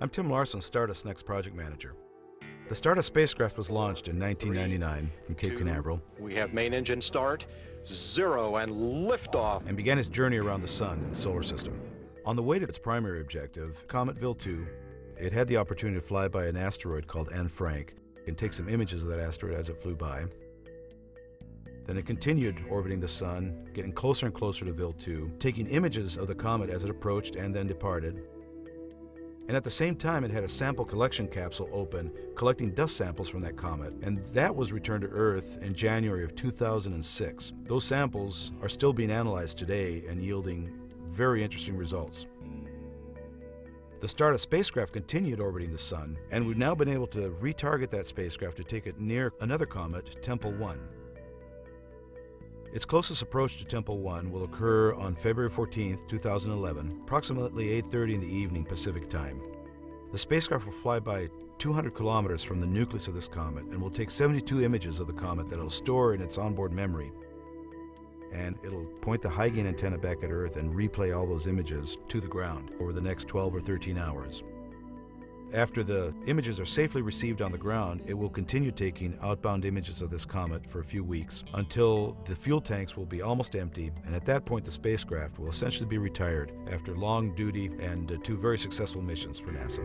I'm Tim Larson, Stardust-NExT project manager. The Stardust spacecraft was launched in 1999 from Cape Canaveral. We have main engine start, 0 and liftoff. And began its journey around the sun and the solar system. On the way to its primary objective, Comet 2, it had the opportunity to fly by an asteroid called Anne Frank and take some images of that asteroid as it flew by. Then it continued orbiting the sun, getting closer and closer to 2, taking images of the comet as it approached and then departed. And at the same time, it had a sample collection capsule open, collecting dust samples from that comet, and that was returned to Earth in January of 2006. Those samples are still being analyzed today and yielding very interesting results. The Stardust spacecraft continued orbiting the sun, and we've now been able to retarget that spacecraft to take it near another comet, Tempel 1. Its closest approach to Tempel 1 will occur on February 14, 2011, approximately 8:30 in the evening Pacific time. The spacecraft will fly by 200 kilometers from the nucleus of this comet and will take 72 images of the comet that it'll store in its onboard memory. And it'll point the high-gain antenna back at Earth and replay all those images to the ground over the next 12 or 13 hours. After the images are safely received on the ground, it will continue taking outbound images of this comet for a few weeks until the fuel tanks will be almost empty, and at that point the spacecraft will essentially be retired after long duty and 2 very successful missions for NASA.